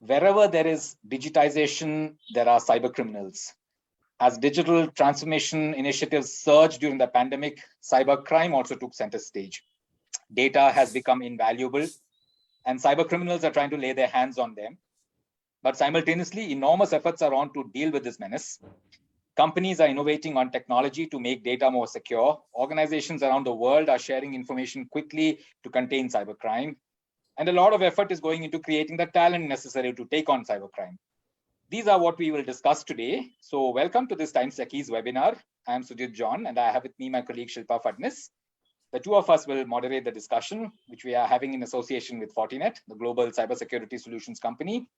Wherever there is digitization, there are cyber criminals. As digital transformation initiatives surged during the pandemic, cybercrime also took center stage. Data has become invaluable, and cyber criminals are trying to lay their hands on them. But simultaneously, enormous efforts are on to deal with this menace. Companies are innovating on technology to make data more secure. Organizations around the world are sharing information quickly to contain cybercrime. And a lot of effort is going into creating the talent necessary to take on cybercrime. These are what we will discuss today. So welcome to this Times Techies webinar. I am Sujit John, and I have with me my colleague Shilpa Fadnis. The two of us will moderate the discussion, which we are having in association with Fortinet, the global cybersecurity solutions company.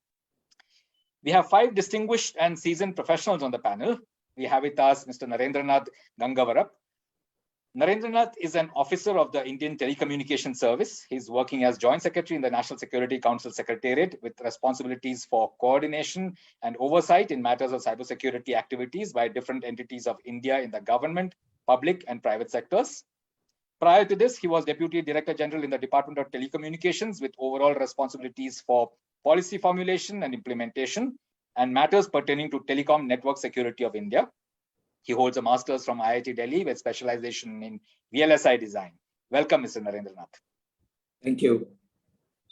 We have 5 distinguished and seasoned professionals on the panel. We have with us Mr. Narendra Gangavarapu. Narendra is an officer of the Indian Telecommunication Service. He's working as Joint Secretary in the National Security Council Secretariat with responsibilities for coordination and oversight in matters of cybersecurity activities by different entities of India in the government, public and private sectors. Prior to this, he was Deputy Director General in the Department of Telecommunications with overall responsibilities for policy formulation and implementation and matters pertaining to telecom network security of India. He holds a master's from IIT Delhi with specialization in VLSI design. Welcome, Mr. Narendra. Thank you.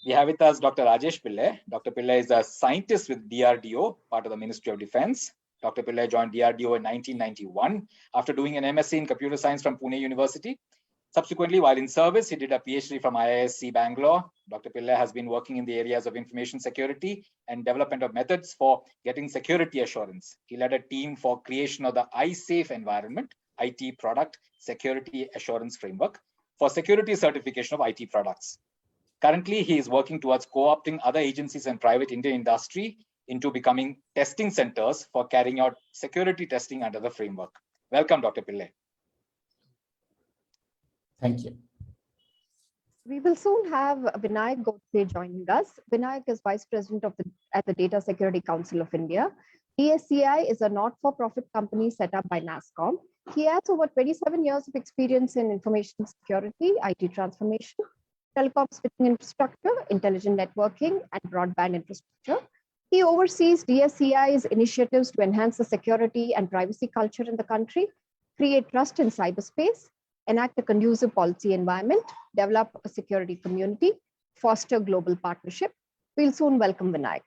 We have with us Dr. Rajesh Pillai. Dr. Pillai is a scientist with DRDO, part of the Ministry of Defense. Dr. Pillai joined DRDO in 1991 after doing an MSc in computer science from Pune University. Subsequently, while in service, he did a PhD from IISc Bangalore. Dr. Pillai has been working in the areas of information security and development of methods for getting security assurance. He led a team for creation of the iSafe environment, IT product security assurance framework for security certification of IT products. Currently, he is working towards co-opting other agencies and private Indian industry into becoming testing centers for carrying out security testing under the framework. Welcome, Dr. Pillai. Thank you. We will soon have Vinayak Godse joining us. Vinayak is Vice President at the Data Security Council of India. DSCI is a not-for-profit company set up by NASSCOM. He has over 27 years of experience in information security, IT transformation, telecom switching infrastructure, intelligent networking, and broadband infrastructure. He oversees DSCI's initiatives to enhance the security and privacy culture in the country, create trust in cyberspace, enact a conducive policy environment, develop a security community, foster global partnership. We'll soon welcome Vinayak.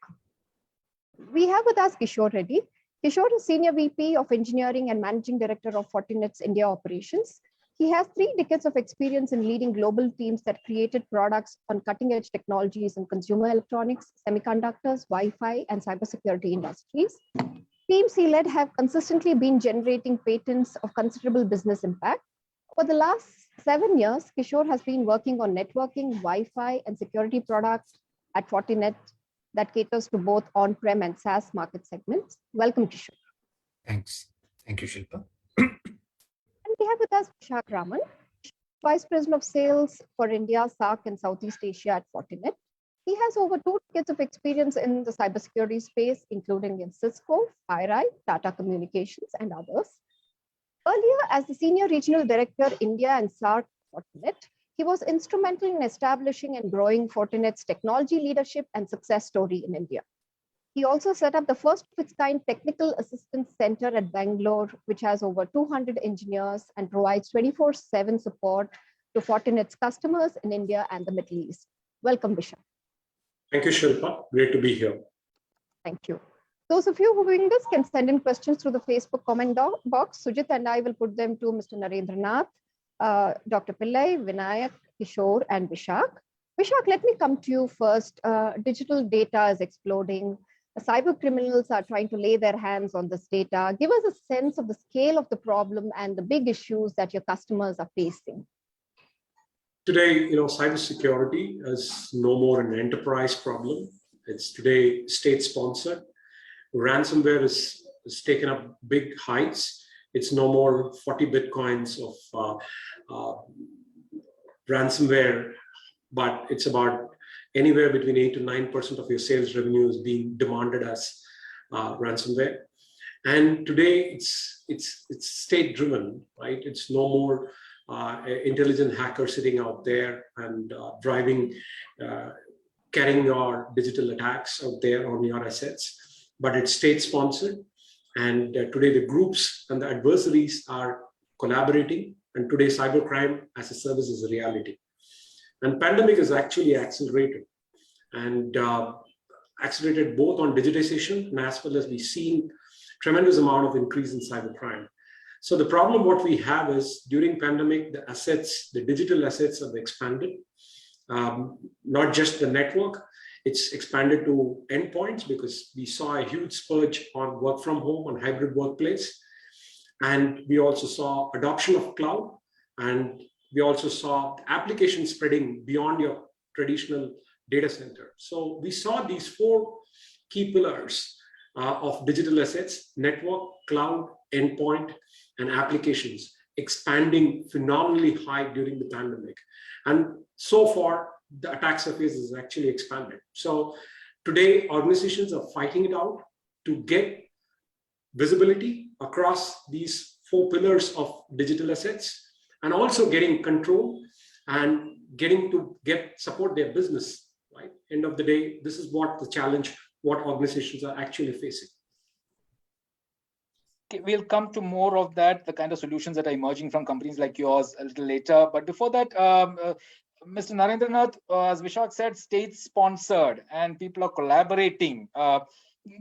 We have with us Kishore Reddy. Kishore is Senior VP of Engineering and Managing Director of Fortinet's India operations. He has 3 decades of experience in leading global teams that created products on cutting-edge technologies in consumer electronics, semiconductors, Wi-Fi, and cybersecurity industries. Teams he led have consistently been generating patents of considerable business impact. For the last 7 years, Kishore has been working on networking, Wi-Fi, and security products at Fortinet that caters to both on-prem and SaaS market segments. Welcome, Kishore. Thanks. Thank you, Shilpa. And we have with us Vishak Raman, Vice President of Sales for India, SAARC, and Southeast Asia at Fortinet. He has over 2 decades of experience in the cybersecurity space, including in Cisco, FireEye, Tata Communications, and others. Earlier, as the Senior Regional Director, India and SAARC Fortinet, he was instrumental in establishing and growing Fortinet's technology leadership and success story in India. He also set up the first of its kind Technical Assistance Center at Bangalore, which has over 200 engineers and provides 24/7 support to Fortinet's customers in India and the Middle East. Welcome, Vishak. Thank you, Shilpa. Great to be here. Thank you. Those of you who are doing this can send in questions through the Facebook comment box. Sujit and I will put them to Mr. Narendra Nath, Dr. Pillai, Vinayak, Kishore, and Vishak. Vishak, let me come to you first. Digital data is exploding. Cyber criminals are trying to lay their hands on this data. Give us a sense of the scale of the problem and the big issues that your customers are facing. Today, cybersecurity is no more an enterprise problem. It's today state-sponsored. Ransomware is taken up big heights. It's no more 40 bitcoins of ransomware, but it's about anywhere between 8 to 9% of your sales revenue is being demanded as ransomware. And today it's state-driven, right? It's no more intelligent hacker sitting out there and driving carrying your digital attacks out there on your assets, but it's state-sponsored. And today the groups and the adversaries are collaborating, and today cybercrime as a service is a reality. And pandemic is actually accelerated, and accelerated both on digitization and as well as we've seen tremendous amount of increase in cybercrime. So the problem what we have is during pandemic, the assets, the digital assets have expanded, not just the network, it's expanded to endpoints because we saw a huge surge on work from home, on hybrid workplace. And we also saw adoption of cloud, and we also saw application spreading beyond your traditional data center. So we saw these four key pillars of digital assets: network, cloud, endpoint, and applications expanding phenomenally high during the pandemic. And so far, the attack surface is actually expanded. So today, organizations are fighting it out to get visibility across these four pillars of digital assets, and also getting control and getting to support their business, right? End of the day, this is what the challenge, what organizations are actually facing. We'll come to more of that, the kind of solutions that are emerging from companies like yours a little later. But before that, Mr. Narendra Nath, as Vishak said, state-sponsored and people are collaborating.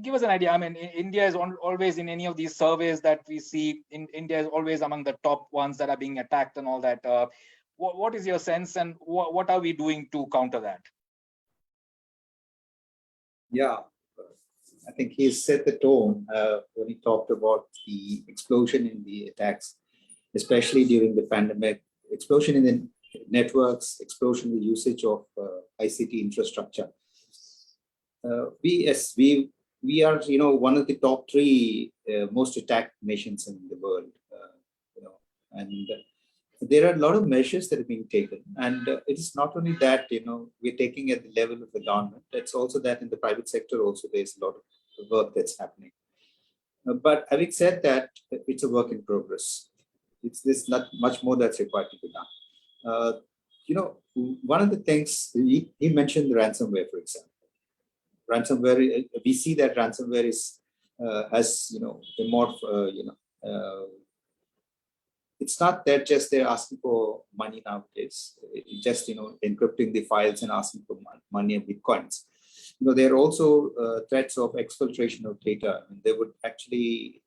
Give us an idea. I mean, India is always in any of these surveys that we see, India is always among the top ones that are being attacked and all that. What is your sense, and what are we doing to counter that? Yeah, I think he set the tone when he talked about the explosion in the attacks, especially during the pandemic, explosion in the networks, explosion in the usage of ICT infrastructure. We are, one of the top 3 most attacked nations in the world, and there are a lot of measures that are being taken. And it is not only that, we're taking at the level of the government, it's also that in the private sector also there's a lot of work that's happening. But having said that, it's a work in progress. There's not much more that's required to be done. One of the things, he mentioned the ransomware, for example. Ransomware, we see that ransomware has, a more, it's not that just they're asking for money nowadays, just, encrypting the files and asking for money and bitcoins. There are also threats of exfiltration of data. I mean, they would actually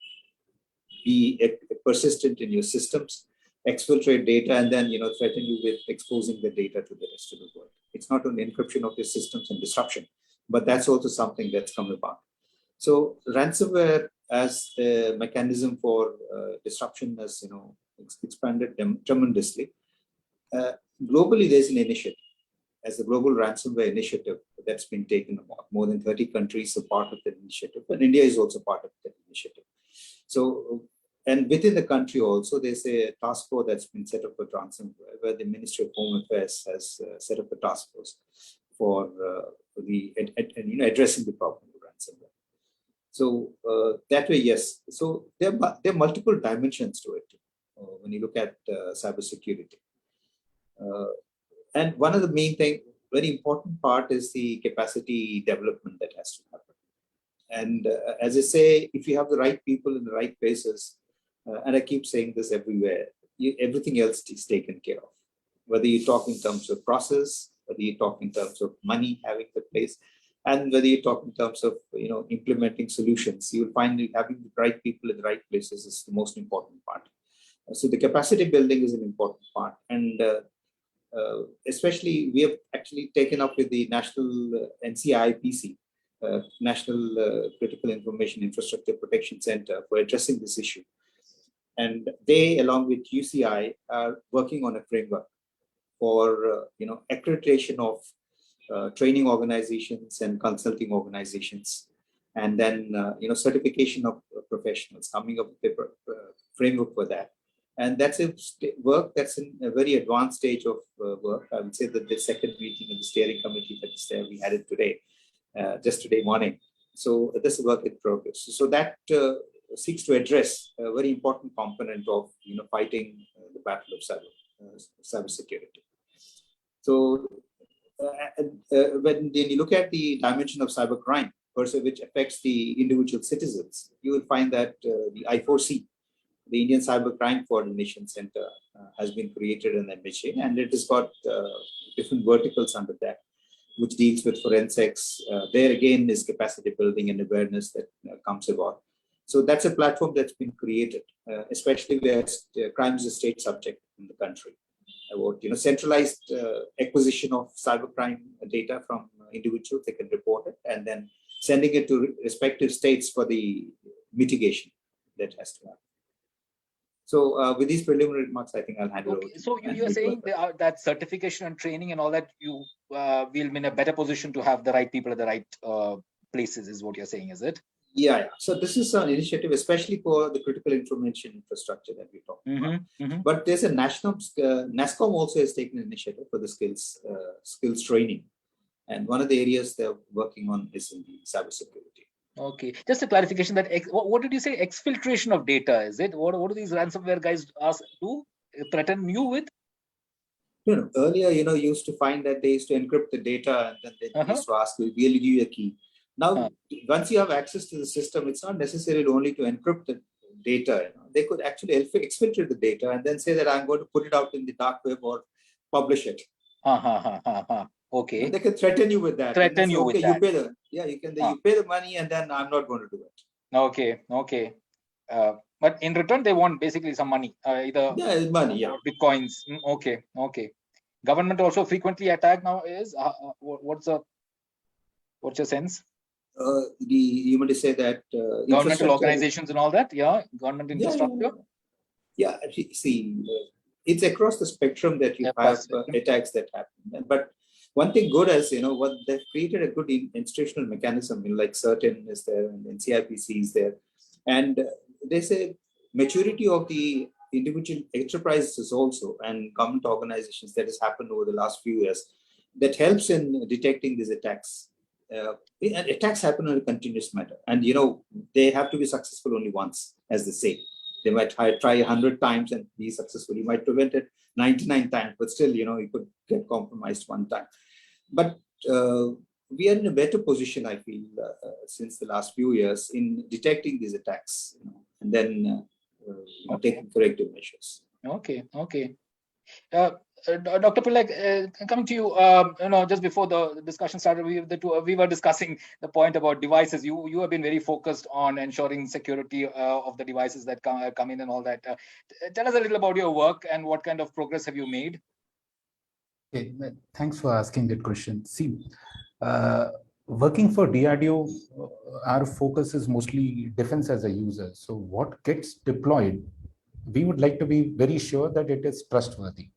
be persistent in your systems, exfiltrate data, and then, threaten you with exposing the data to the rest of the world. It's not only encryption of your systems and disruption, but that's also something that's come about. So ransomware as a mechanism for disruption has, expanded tremendously. Globally, there's an initiative, as the Global Ransomware Initiative, that's been taken about. More than 30 countries are part of that initiative, and India is also part of that initiative. So, and within the country also, there's a task force that's been set up for ransomware, where the Ministry of Home Affairs has set up a task force for addressing the problem of ransomware. So that way, yes. So there are multiple dimensions to it when you look at cybersecurity. And one of the main very important part is the capacity development that has to happen. And as I say, if you have the right people in the right places, and I keep saying this everywhere, everything else is taken care of. Whether you talk in terms of process, whether you talk in terms of money having the place, and whether you talk in terms of implementing solutions, you will find having the right people in the right places is the most important part. So the capacity building is an important part, and especially we have actually taken up with the national NCIPC, National Critical Information Infrastructure Protection Center, for addressing this issue. And they, along with UCI, are working on a framework for accreditation of training organizations and consulting organizations, and then certification of professionals, coming up with a framework for that. And that's a work that's in a very advanced stage of work. I would say that the second meeting of the steering committee that is there, we had it today, just today morning. So this is work in progress. So that seeks to address a very important component of fighting the battle of cybersecurity. So when you look at the dimension of cybercrime, which affects the individual citizens, you will find that the I4C, the Indian Cybercrime Coordination Center, has been created in MHA, and it has got different verticals under that, which deals with forensics. There again is capacity building and awareness that comes about. So that's a platform that's been created, especially where crime is a state subject in the country. About centralized acquisition of cybercrime data from individuals, they can report it, and then sending it to respective states for the mitigation that has to happen. So with these preliminary remarks, I think I'll hand it over. So you're saying that certification and training and all that, you will be in a better position to have the right people at the right places, is what you're saying, is it? Yeah. So this is an initiative, especially for the critical information infrastructure that we talked about. But there's a national, NASCOM also has taken an initiative for the skills training. And one of the areas they're working on is in the cybersecurity. Okay, just a clarification that what did you say? Exfiltration of data, is it? What do these ransomware guys threaten you with? No, earlier, you used to find that they used to encrypt the data and then they used to ask, we'll give you a key. Now, once you have access to the system, it's not necessary only to encrypt the data. They could actually exfiltrate the data and then say that I'm going to put it out in the dark web or publish it. Okay. And they can threaten you with that. Threaten you with that. You pay you pay the money and then I'm not going to do it. Okay. But in return, they want basically some money, either money, bitcoins. Okay. Government also frequently attacked now. What's your sense? You want to say that governmental organizations and all that, government infrastructure. Yeah, see, it's across the spectrum that you have attacks that happen. But one thing good is, what they've created a good institutional mechanism, like CERTN is there and CIPC is there. And there's a maturity of the individual enterprises also and government organizations that has happened over the last few years that helps in detecting these attacks. Attacks happen on a continuous matter. And, they have to be successful only once, as they say. They might try 100 times and be successful. You might prevent it 99 times, but still, you could get compromised one time. But we are in a better position, I feel, since the last few years in detecting these attacks, and then taking corrective measures. Okay. Dr. Pillai, coming to you, just before the discussion started, we were discussing the point about devices. You have been very focused on ensuring security of the devices that come in and all that. Tell us a little about your work and what kind of progress have you made? Okay, thanks for asking that question. See, working for DRDO, our focus is mostly defense as a user. So what gets deployed, we would like to be very sure that it is trustworthy.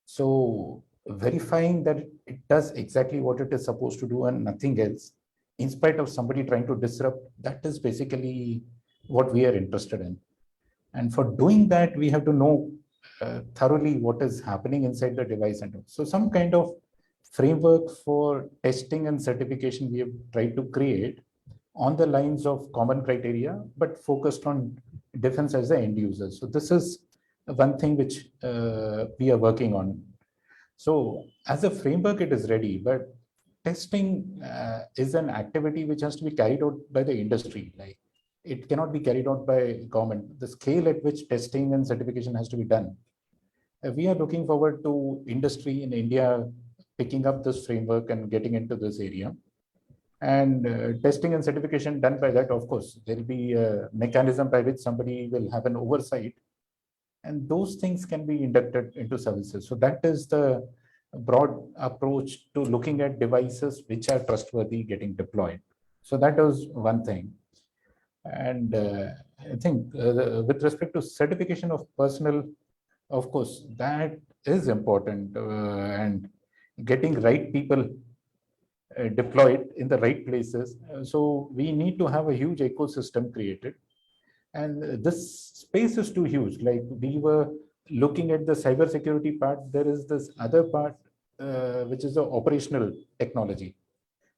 So verifying that it does exactly what it is supposed to do and nothing else, in spite of somebody trying to disrupt, that is basically what we are interested in. And for doing that, we have to know thoroughly what is happening inside the device. And so some kind of framework for testing and certification we have tried to create on the lines of common criteria, but focused on defense as the end user. So this is one thing which we are working on. So as a framework, it is ready, but testing is an activity which has to be carried out by the industry. Like, it cannot be carried out by government. The scale at which testing and certification has to be done. We are looking forward to industry in India picking up this framework and getting into this area. And testing and certification done by that, of course, there will be a mechanism by which somebody will have an oversight, and those things can be inducted into services. So that is the broad approach to looking at devices which are trustworthy getting deployed. So that was one thing. And I think with respect to certification of personnel, of course, that is important, and getting right people deployed in the right places. So we need to have a huge ecosystem created. And this space is too huge. Like, we were looking at the cybersecurity part, there is this other part, which is the operational technology.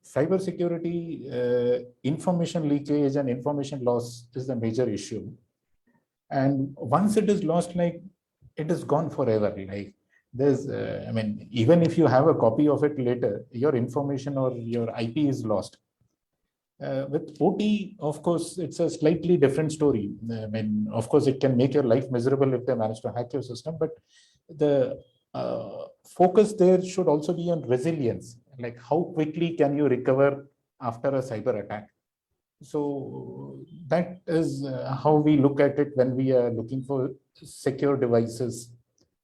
Cybersecurity, information leakage and information loss is the major issue. And once it is lost, like, it is gone forever. Like, there's, I mean, even if you have a copy of it later, your information or your IP is lost. With OT, of course, it's a slightly different story. I mean, of course, it can make your life miserable if they manage to hack your system, but the focus there should also be on resilience. Like, how quickly can you recover after a cyber attack? So that is how we look at it when we are looking for secure devices.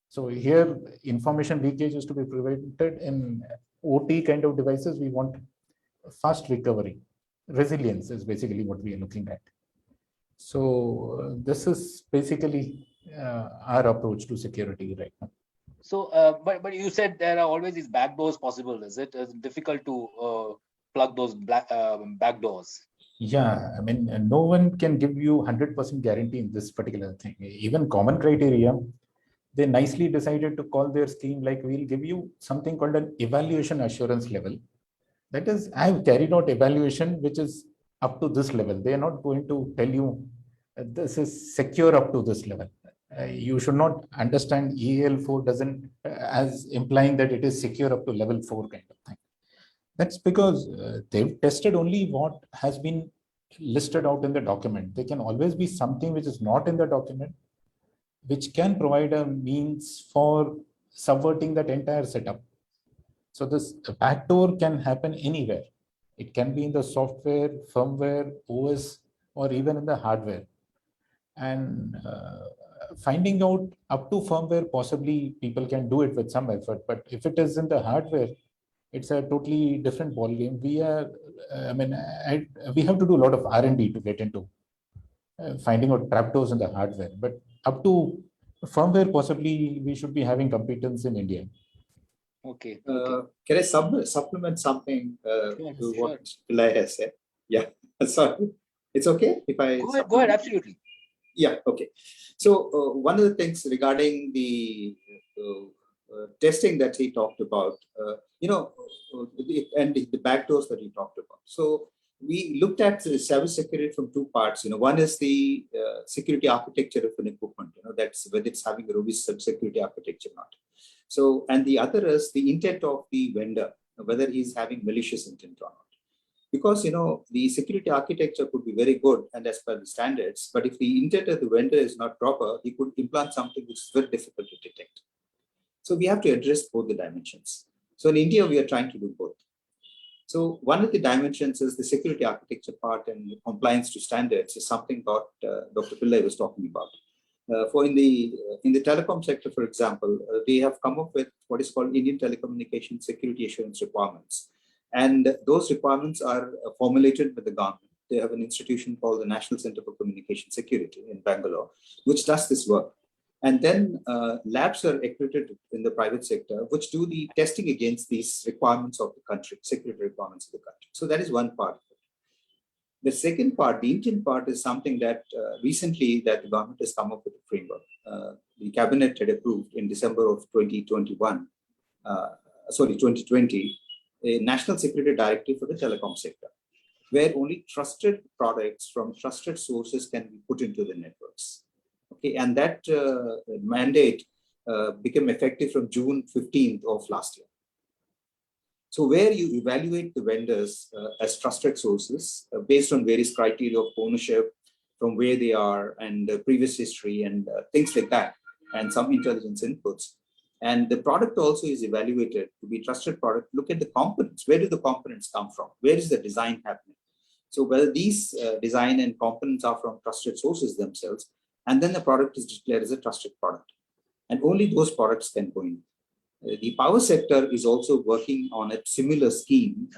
So here, information leakage is to be prevented. In OT kind of devices, we want fast recovery. Resilience is basically what we are looking at. So this is basically our approach to security right now. So, but you said there are always these backdoors possible. Is it difficult to plug those backdoors? Yeah, I mean, no one can give you 100% guarantee in this particular thing. Even common criteria, they nicely decided to call their scheme like, we'll give you something called an evaluation assurance level. That is, I've carried out evaluation which is up to this level. They are not going to tell you this is secure up to this level. You should not understand EAL4 doesn't as implying that it is secure up to level 4 kind of thing. That's because they've tested only what has been listed out in the document. There can always be something which is not in the document, which can provide a means for subverting that entire setup. So this backdoor can happen anywhere. It can be in the software, firmware, OS, or even in the hardware. And finding out up to firmware, possibly people can do it with some effort. But if it is in the hardware, it's a totally different ballgame. We are, we have to do a lot of R&D to get into finding out trapdoors in the hardware. But up to firmware, possibly we should be having competence in India. Okay. Can I supplement something to what Pillai has said? Yeah, sorry. It's okay if I go ahead, absolutely. Yeah, okay. So one of the things regarding the testing that he talked about, and the backdoors that he talked about. So we looked at cybersecurity from two parts. One is the security architecture of an equipment. That's whether it's having a robust cybersecurity architecture or not. So, and the other is the intent of the vendor, whether he's having malicious intent or not. Because, the security architecture could be very good and as per the standards, but if the intent of the vendor is not proper, he could implant something which is very difficult to detect. So we have to address both the dimensions. So in India, we are trying to do both. So one of the dimensions is the security architecture part, and compliance to standards is something that Dr. Pillai was talking about. For in the telecom sector, for example, they have come up with what is called Indian Telecommunication Security Assurance Requirements. And those requirements are formulated with the government. They have an institution called the National Center for Communication Security in Bangalore, which does this work. And then labs are accredited in the private sector, which do the testing against these requirements of the country, security requirements of the country. So that is one part of it. The second part, the Indian part, is something that recently that the government has come up with a framework. The cabinet had approved in December of 2020, a national security directive for the telecom sector, where only trusted products from trusted sources can be put into the networks. Okay, and that mandate became effective from June 15th of last year. So where you evaluate the vendors as trusted sources based on various criteria of ownership, from where they are, and previous history, and things like that, and some intelligence inputs. And the product also is evaluated to be trusted product. Look at the components. Where do the components come from? Where is the design happening? So whether these design and components are from trusted sources themselves, and then the product is declared as a trusted product. And only those products can go in. The power sector is also working on a similar scheme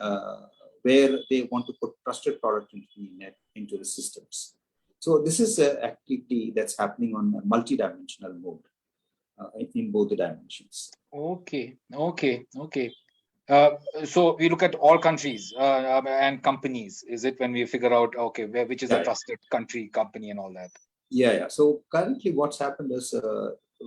where they want to put trusted product into the systems. So this is an activity that's happening on a multi-dimensional mode in both the dimensions. Okay. So we look at all countries and companies. Is it when we figure out, okay, which is a trusted country, company, and all that? Yeah. So currently what's happened is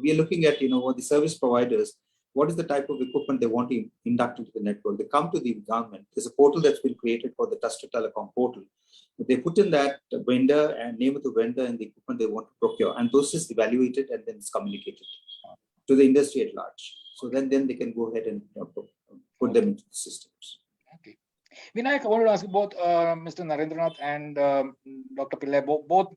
we are looking at, what the service providers, what is the type of equipment they want to induct into the network. They come to the government. There's a portal that's been created for the Trusted Telecom portal. They put in that vendor and name of the vendor and the equipment they want to procure. And those is evaluated and then it's communicated to the industry at large. So then they can go ahead and put them into the systems. Okay. Vinayak, I wanted to ask you both Mr. Narendranath and Dr. Pillai, both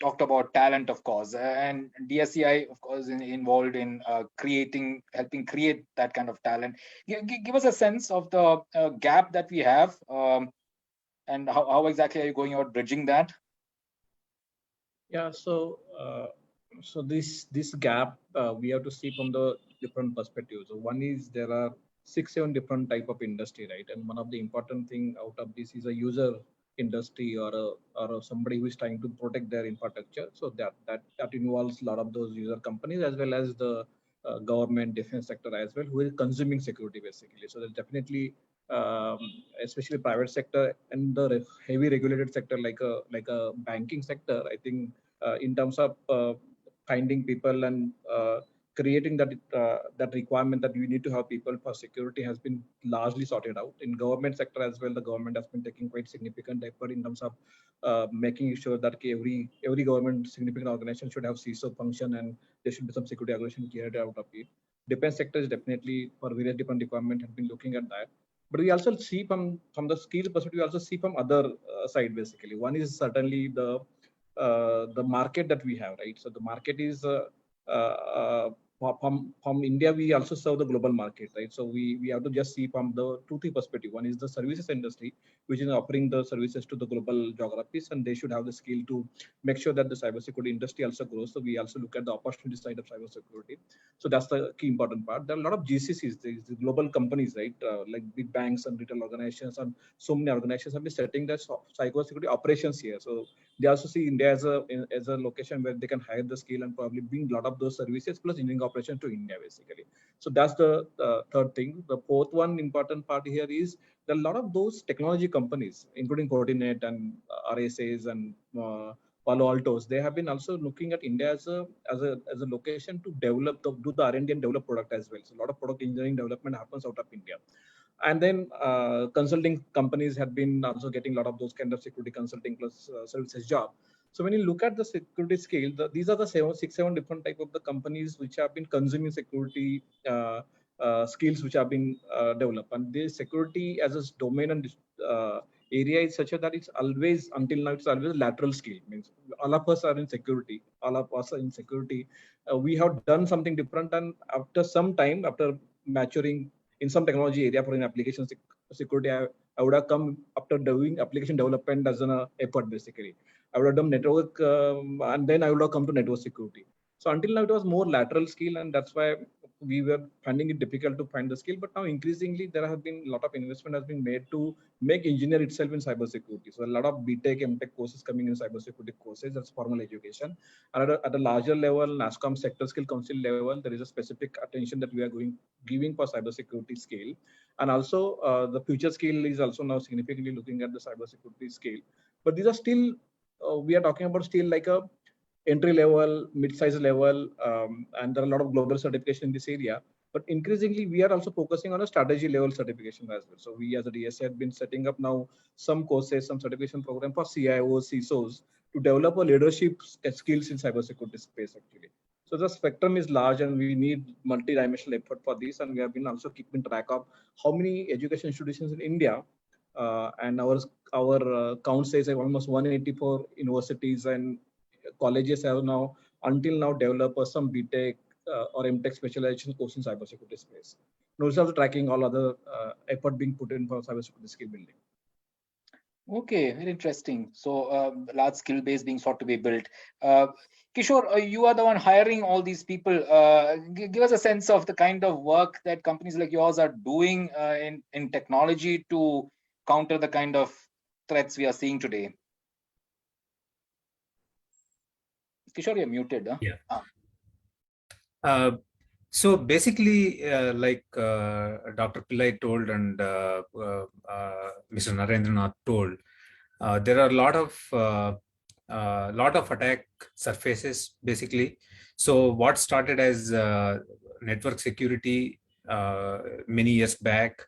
talked about talent, of course, and DSCI, of course, involved in helping create that kind of talent. Give us a sense of the gap that we have, and how exactly are you going about bridging that? Yeah, so this gap we have to see from the different perspectives. So one is there are 6-7 different type of industry, right? And one of the important thing out of this is a user industry or somebody who is trying to protect their infrastructure. So that involves a lot of those user companies as well as the government defense sector as well, who is consuming security basically. So there's definitely especially private sector and the heavy regulated sector like a banking sector. I think in terms of finding people and creating that requirement that you need to have people for security has been largely sorted out. In government sector as well, the government has been taking quite significant effort in terms of making sure that every government significant organization should have CISO function and there should be some security organization carried out of it. Defense sector is definitely for various different requirements have been looking at that. But we also see from the skills perspective, we also see from other side basically. One is certainly the market that we have, right? So the market is from India, we also serve the global market, right? So we have to just see from the 2-3 perspective. One is the services industry, which is offering the services to the global geographies, and they should have the skill to make sure that the cybersecurity industry also grows. So we also look at the opportunity side of cybersecurity. So that's the key important part. There are a lot of GCCs, the global companies, right? Like big banks and retail organizations, and so many organizations have been setting their cybersecurity operations here. So they also see India as a location where they can hire the skill and probably bring a lot of those services plus engineering operation to India basically. So that's the third thing. The fourth one important part here is there are a lot of those technology companies, including Fortinet and RSAs and Palo Altos. They have been also looking at India as a location to develop, do the R&D and develop product as well. So a lot of product engineering development happens out of India. And then consulting companies have been also getting a lot of those kind of security consulting plus services job. So when you look at the security scale, these are the 6-7 different type of the companies which have been consuming security skills which have been developed. And this security as a domain and area is such that it's always, until now, it's always a lateral skill. Means all of us are in security. All of us are in security. We have done something different, and after some time, after maturing in some technology area for an application security, I would have come after doing application development as an effort basically. I would have done network and then I would have come to network security. So until now it was more lateral skill, and that's why we were finding it difficult to find the skill. But now increasingly there have been a lot of investment has been made to make engineer itself in cybersecurity. So a lot of BTech, MTech courses coming in cybersecurity courses, that's formal education. And at a larger level, NASSCOM Sector Skill Council level, there is a specific attention that we are giving for cybersecurity skill. And also the future skill is also now significantly looking at the cybersecurity skill. But these are still, we are talking about still like a entry level, mid-size level, and there are a lot of global certification in this area. But increasingly, we are also focusing on a strategy level certification as well. So we as a DSA have been setting up now some courses, some certification program for CIOs, CISOs to develop a leadership skills in cybersecurity space actually. So the spectrum is large and we need multi-dimensional effort for this. And we have been also keeping track of how many education institutions in India and our count says almost 184 universities and colleges have now until now developed some BTech or MTech specialization course in cybersecurity space. And also tracking all other effort being put in for cybersecurity skill building. Okay, very interesting. So large skill base being sought to be built. Kishore, you are the one hiring all these people. Give us a sense of the kind of work that companies like yours are doing in technology to counter the kind of threats we are seeing today. Kishore, you're muted. Huh? Yeah. So basically, like Dr. Pillai told and Mr. Narendranath told, there are a lot of attack surfaces basically. So what started as network security many years back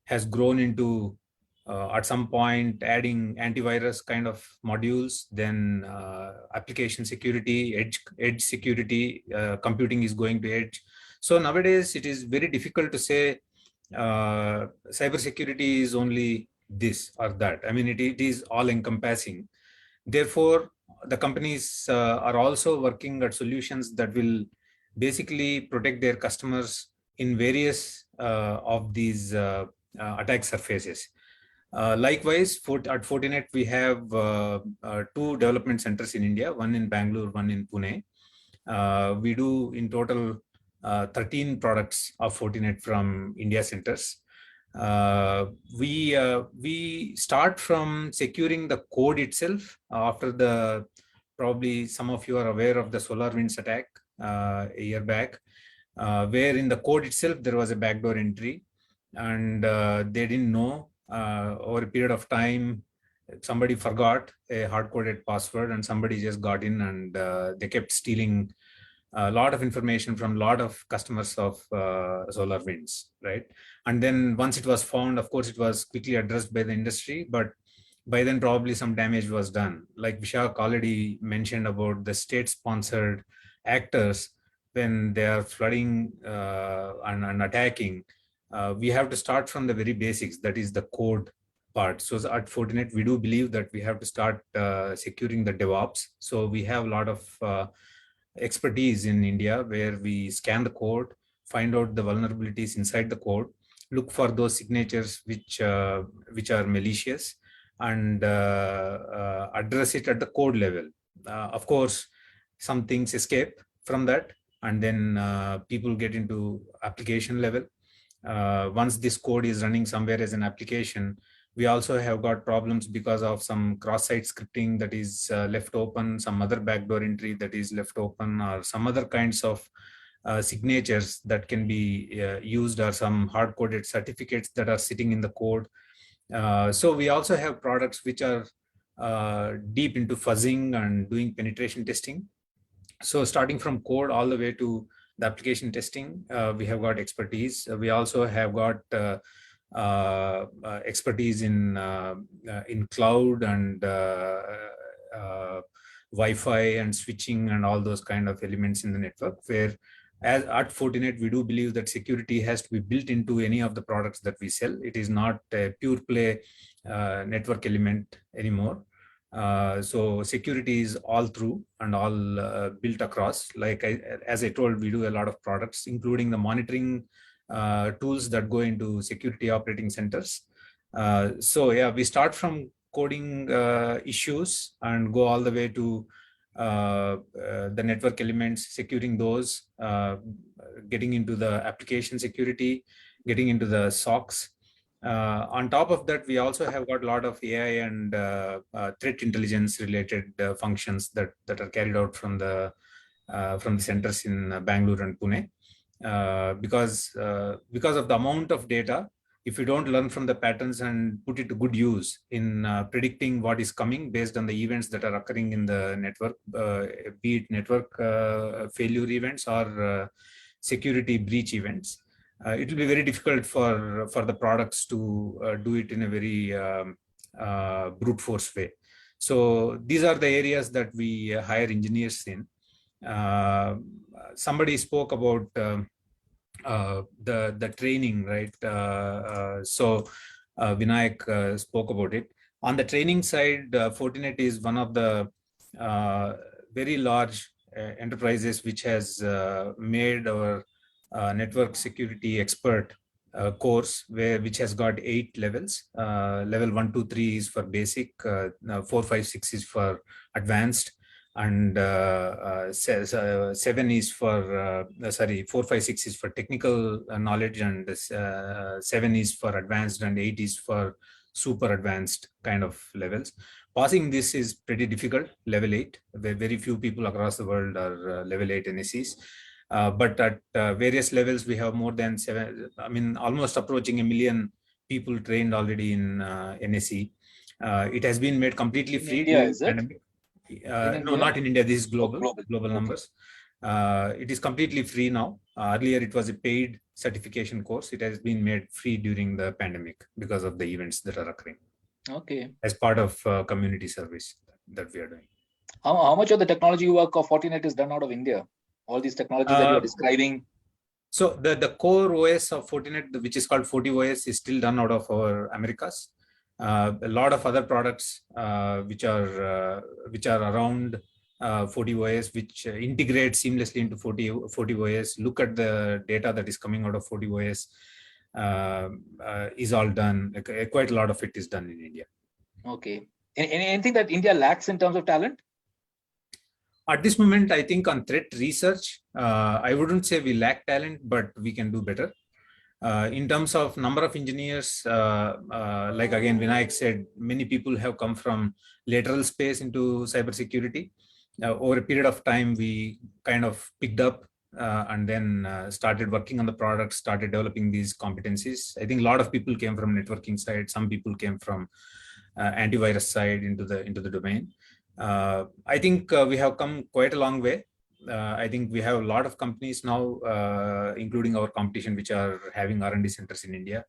has grown into at some point adding antivirus kind of modules, then application security, edge security, computing is going to edge. So nowadays it is very difficult to say cybersecurity is only this or that. I mean, it is all encompassing. Therefore, the companies are also working at solutions that will basically protect their customers in various of these attack surfaces. Likewise, at Fortinet, we have 2 development centers in India, one in Bangalore, one in Pune. We do in total 13 products of Fortinet from India centers. We start from securing the code itself after probably some of you are aware of the SolarWinds attack a year back, where in the code itself there was a backdoor entry, and they didn't know. Over a period of time, somebody forgot a hard-coded password and somebody just got in, and they kept stealing a lot of information from a lot of customers of SolarWinds, right? And then once it was found, of course, it was quickly addressed by the industry, but by then probably some damage was done. Like Vishak already mentioned about the state-sponsored actors, when they are flooding and attacking, we have to start from the very basics, that is the code part. So at Fortinet, we do believe that we have to start securing the DevOps. So we have a lot of expertise in India where we scan the code, find out the vulnerabilities inside the code, look for those signatures which are malicious, and address it at the code level. Of course, some things escape from that, and then people get into application level. Once this code is running somewhere as an application, we also have got problems because of some cross-site scripting that is left open, some other backdoor entry that is left open, or some other kinds of signatures that can be used, or some hard-coded certificates that are sitting in the code. So we also have products which are deep into fuzzing and doing penetration testing. So starting from code all the way to the application testing, we have got expertise. We also have got expertise in cloud and Wi-Fi and switching and all those kind of elements in the network, where as at Fortinet, we do believe that security has to be built into any of the products that we sell. It is not a pure play network element anymore. So security is all through and all built across. Like as I told, we do a lot of products, including the monitoring tools that go into security operating centers. So yeah, we start from coding issues and go all the way to the network elements, securing those, getting into the application security, getting into the SOCs. On top of that, we also have got a lot of AI and threat intelligence related functions that are carried out from the centers in Bangalore and Pune. Because of the amount of data, if you don't learn from the patterns and put it to good use in predicting what is coming based on the events that are occurring in the network, be it network failure events or security breach events, it will be very difficult for the products to do it in a very brute force way. So these are the areas that we hire engineers in. Somebody spoke about the training, right? So Vinayak spoke about it. On the training side, Fortinet is one of the very large enterprises which has made our network security expert course, which has got 8 levels. Level 1, 2, 3 is for basic, 4, 5, 6 is for advanced, and 7 is for 4, 5, 6 is for technical knowledge, and 7 is for advanced, and 8 is for super advanced kind of levels. Passing this is pretty difficult. Level 8, where very few people across the world are level 8 NSEs. But at various levels, we have more than 7, I mean, almost approaching 1 million people trained already in NSE. It has been made completely free. India, is it? No, not in India. This is global numbers. It is completely free now. Earlier, it was a paid certification course. It has been made free during the pandemic because of the events that are occurring. Okay. As part of community service that we are doing. How much of the technology work of Fortinet is done out of India? All these technologies that you are describing. So the core OS of Fortinet, which is called FortiOS, is still done out of our Americas. A lot of other products which are around FortiOS, which integrate seamlessly into FortiOS, look at the data that is coming out of FortiOS, is all done. Quite a lot of it is done in India. Okay. Anything that India lacks in terms of talent? At this moment, I think on threat research, I wouldn't say we lack talent, but we can do better. In terms of number of engineers, like again, Vinayak said, many people have come from lateral space into cybersecurity. Over a period of time, we kind of picked up and then started working on the product, started developing these competencies. I think a lot of people came from networking side. Some people came from antivirus side into the domain. I think we have come quite a long way. I think we have a lot of companies now, including our competition, which are having R&D centers in India.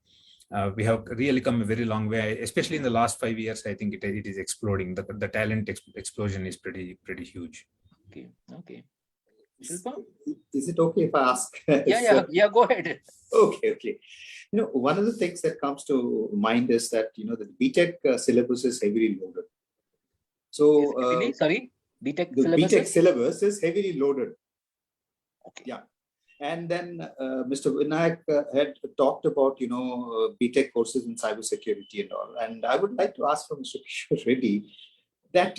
We have really come a very long way, especially in the last 5 years. I think it is exploding. The talent explosion is pretty huge. Okay. Shilpa? Is it okay if I ask? Yeah, go ahead. Okay. One of the things that comes to mind is that, the BTech syllabus is heavily loaded. So, sorry, BTech the syllabus? BTech syllabus is heavily loaded. Okay. Yeah. And then Mr. Vinayak had talked about, BTech courses in cybersecurity and all. And I would like to ask from Mr. Kishore Reddy that,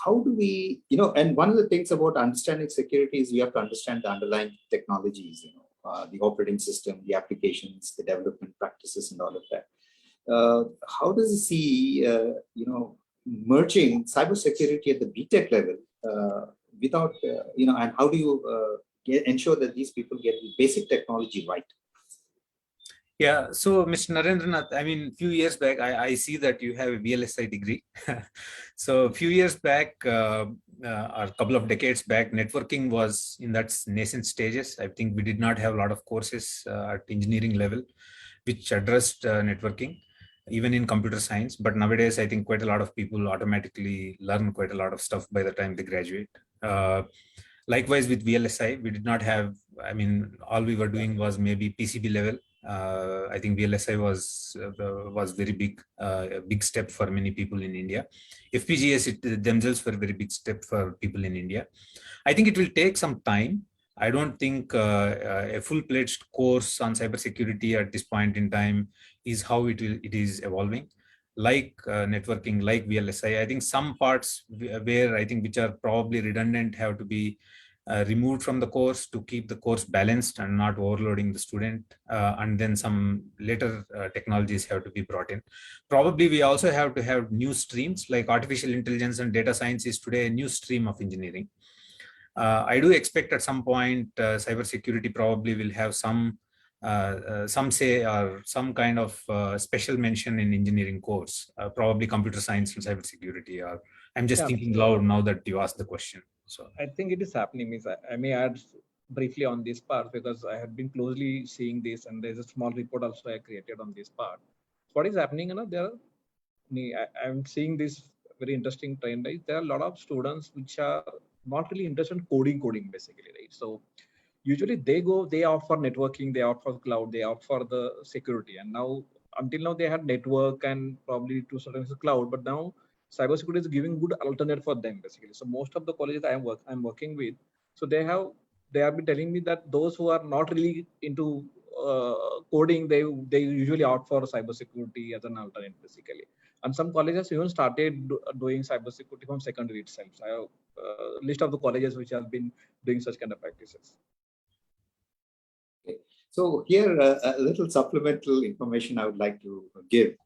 how do we, and one of the things about understanding security is we have to understand the underlying technologies, the operating system, the applications, the development practices and all of that. How does he see, merging cybersecurity at the BTech level without, and how do you ensure that these people get the basic technology right? Yeah, so Mr. Narendra, I mean, a few years back, I see that you have a VLSI degree. So a few years back, or a couple of decades back, networking was in that nascent stages. I think we did not have a lot of courses at engineering level, which addressed networking, even in computer science. But nowadays, I think quite a lot of people automatically learn quite a lot of stuff by the time they graduate. Likewise with VLSI, we did not have, I mean, all we were doing was maybe PCB level. I think VLSI was very big, a big step for many people in India. FPGAs themselves were a very big step for people in India. I think it will take some time. I don't think a full-fledged course on cybersecurity at this point in time is how it is evolving. Like networking, like VLSI, I think some parts where I think which are probably redundant have to be removed from the course to keep the course balanced and not overloading the student. And then some later technologies have to be brought in. Probably we also have to have new streams, like artificial intelligence and data science is today a new stream of engineering. I do expect at some point cybersecurity probably will have some say or some kind of special mention in engineering course, probably computer science and cybersecurity. Or I'm just thinking loud now that you asked the question. So I think it is happening. Means I may add briefly on this part because I have been closely seeing this, and there's a small report also I created on this part. What is happening? I'm seeing this very interesting trend. Right? There are a lot of students which are not really interested in coding basically, right? So usually they opt for networking, they opt for cloud, they opt for the security. And now, until now, they had network and probably to certain extent cloud, but now cybersecurity is giving good alternate for them basically. So most of the colleges I'm working with, so they have been telling me that those who are not really into coding, they usually opt for cybersecurity as an alternate basically. And some colleges even started doing cybersecurity from secondary itself. So I have a list of the colleges which have been doing such kind of practices. Okay. So here, a little supplemental information I would like to give.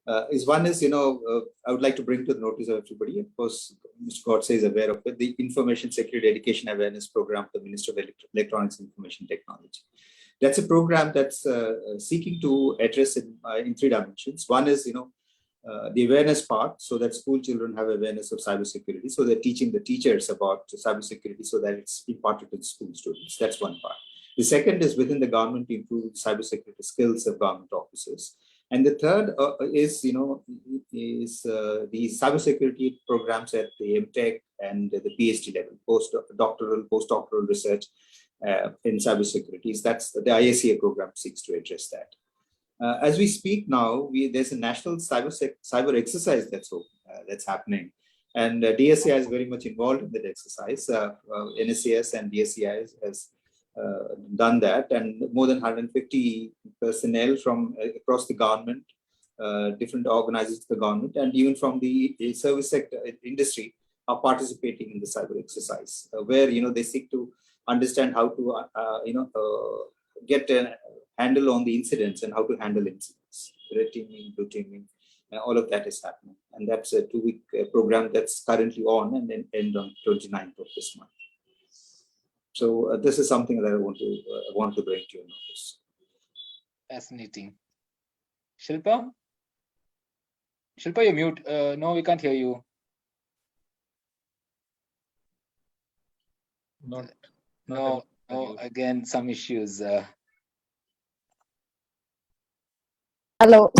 One is, I would like to bring to the notice of everybody. Of course, Mr. Godse is aware of it, the Information Security Education Awareness Program for the Ministry of Electronics and Information Technology. That's a program that's seeking to address in 3 dimensions. One is, the awareness part, so that school children have awareness of cybersecurity. So they're teaching the teachers about cybersecurity so that it's imparted to the school students. That's one part. The second is within the government to improve cybersecurity skills of government officers. And the third is the cybersecurity programs at the MTech and the PhD level, postdoctoral research. in cybersecurity. That's the ISCA program seeks to address that. As we speak now, there's a national cyber exercise that's happening, and DSCI is very much involved in that exercise. NSCS and DSCI has done that, and more than 150 personnel from across the government, different organizations of the government, and even from the service sector industry are participating in the cyber exercise, where they seek to understand how to get a handle on the incidents and how to handle incidents, red teaming, blue teaming, all of that is happening. And that's a 2-week program that's currently on and then end on 29th of this month. So this is something that I want to bring to your notice. Fascinating. Shilpa? Shilpa, you're mute. No, we can't hear you. No, again, some issues. Hello.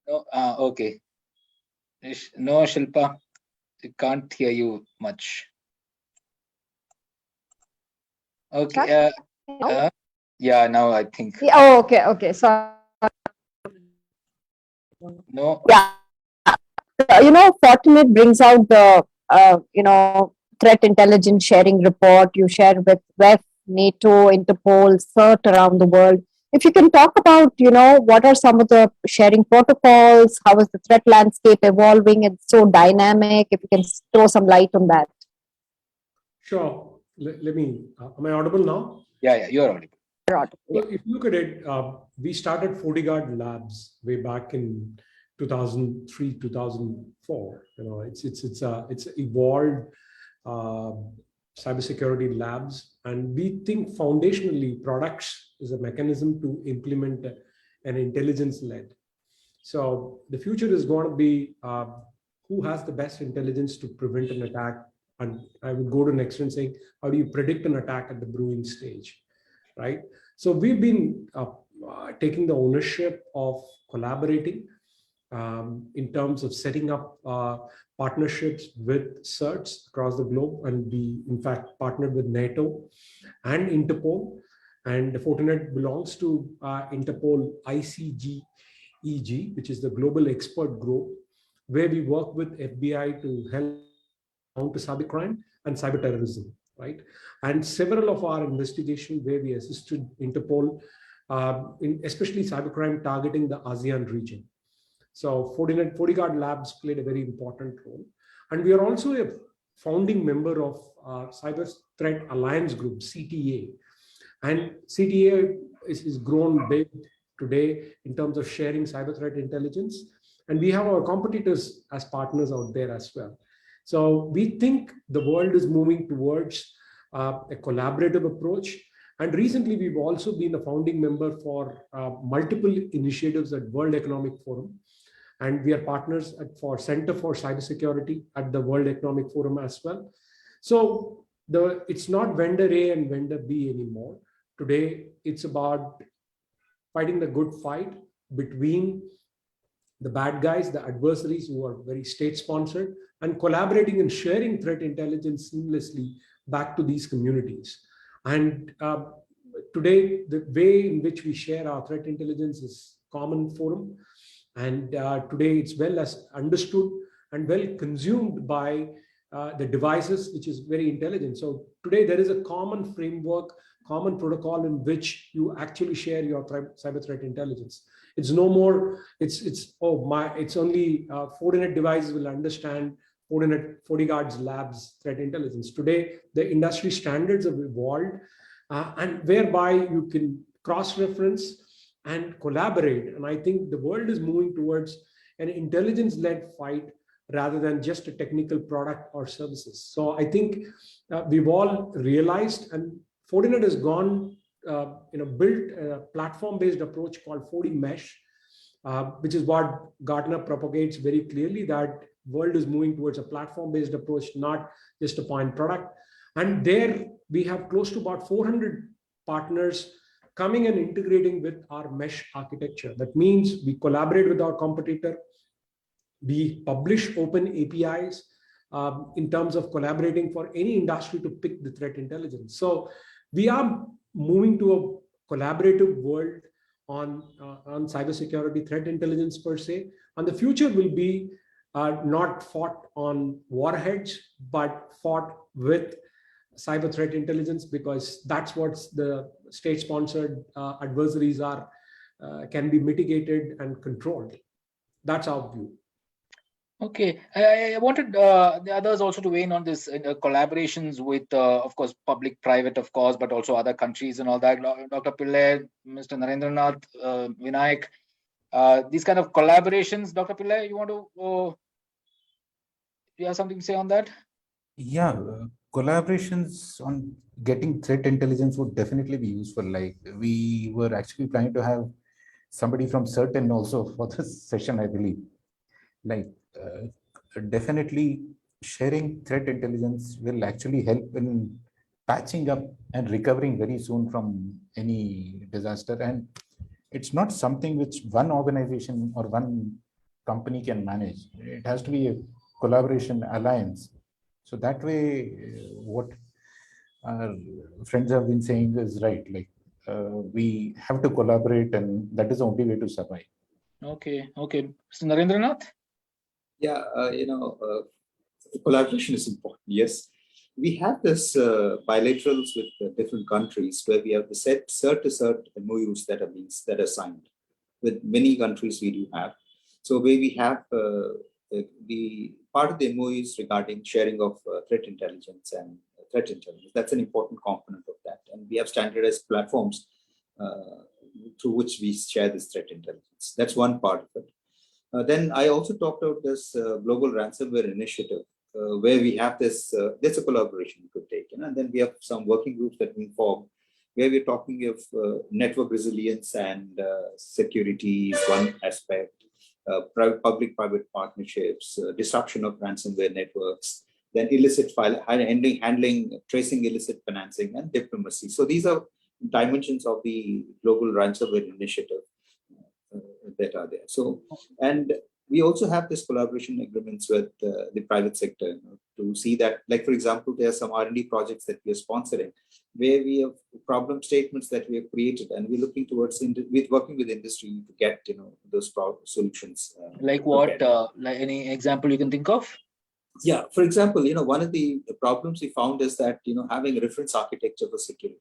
No, okay. No, Shilpa, we can't hear you much. Okay. Yeah, now I think. Oh, okay. So, No. yeah, Fortinet brings out the threat intelligence sharing report. You share with WEF, NATO, Interpol, CERT around the world. If you can talk about, what are some of the sharing protocols? How is the threat landscape evolving? It's so dynamic. If you can throw some light on that. Sure. Let me, am I audible now? Yeah, you're audible. So if you look at it, we started FortiGuard Labs way back in 2003, 2004. It's evolved cybersecurity labs, and we think foundationally products is a mechanism to implement an intelligence-led. So the future is going to be who has the best intelligence to prevent an attack. And I would go to next and saying, how do you predict an attack at the brewing stage, right? So we've been taking the ownership of collaborating in terms of setting up partnerships with CERTs across the globe, and we in fact partnered with NATO and Interpol, and Fortinet belongs to Interpol ICGEG, which is the global expert group, where we work with FBI to help counter cybercrime and cyber terrorism, right? And several of our investigations where we assisted Interpol in especially cybercrime targeting the ASEAN region. So FortiGuard Labs played a very important role. And we are also a founding member of Cyber Threat Alliance Group, CTA. And CTA is grown big today in terms of sharing cyber threat intelligence. And we have our competitors as partners out there as well. So we think the world is moving towards a collaborative approach. And recently, we've also been a founding member for multiple initiatives at World Economic Forum. And we are partners for Center for Cybersecurity at the World Economic Forum as well. So it's not vendor A and vendor B anymore. Today, it's about fighting the good fight between the bad guys, the adversaries who are very state-sponsored, and collaborating and sharing threat intelligence seamlessly back to these communities. And today, the way in which we share our threat intelligence is common forum. And today it's well as understood and well consumed by the devices, which is very intelligent. So today there is a common framework, common protocol in which you actually share your cyber threat intelligence. It's no more, it's only Fortinet devices will understand FortiGuard's labs threat intelligence. Today, the industry standards have evolved and whereby you can cross-reference and collaborate. And I think the world is moving towards an intelligence-led fight rather than just a technical product or services. So I think we've all realized, and Fortinet has gone, built a platform-based approach called FortiMesh, which is what Gartner propagates very clearly, that world is moving towards a platform-based approach, not just a point product. And there we have close to about 400 partners coming and integrating with our mesh architecture. That means we collaborate with our competitor, we publish open APIs, in terms of collaborating for any industry to pick the threat intelligence. So we are moving to a collaborative world on cybersecurity threat intelligence per se. And the future will be not fought on warheads, but fought with cyber threat intelligence, because that's what the state-sponsored adversaries are, can be mitigated and controlled. That's our view. Okay, I wanted the others also to weigh in on this collaborations with, of course, public, private, of course, but also other countries and all that. Dr. Pillai, Mr. Narendra, Nath, Vinayak, these kind of collaborations. Dr. Pillai, you want to, you have something to say on that? Yeah, collaborations on getting threat intelligence would definitely be useful. Like we were actually planning to have somebody from CERT and also for this session, I believe. Like definitely sharing threat intelligence will actually help in patching up and recovering very soon from any disaster. And it's not something which one organization or one company can manage. It has to be a collaboration alliance. So that way, what our friends have been saying is right. Like we have to collaborate, and that is the only way to survive. Okay, okay. Mr. Narendra Nath? Yeah, collaboration is important. Yes, we have this bilaterals with different countries where we have the CERT to CERT MOUs that are signed. With many countries we do have. So where we have the part of the MOUs regarding sharing of threat intelligence and threat intelligence. That's an important component of that. And we have standardized platforms through which we share this threat intelligence. That's one part of it. Then I also talked about this global ransomware initiative, where we have this, there's a collaboration we could take. And then we have some working groups that we form, where we're talking of network resilience and security is one aspect, public-private partnerships, disruption of ransomware networks, then illicit file handling, tracing illicit financing, and diplomacy. So these are dimensions of the global ransomware initiative that are there. So, and we also have this collaboration agreements with the private sector to see that, like, for example, there are some R&D projects that we are sponsoring, where we have problem statements that we have created, and we're looking towards with working with industry to get those solutions. Like what? Like any example you can think of? Yeah, for example, one of the problems we found is that having a reference architecture for security.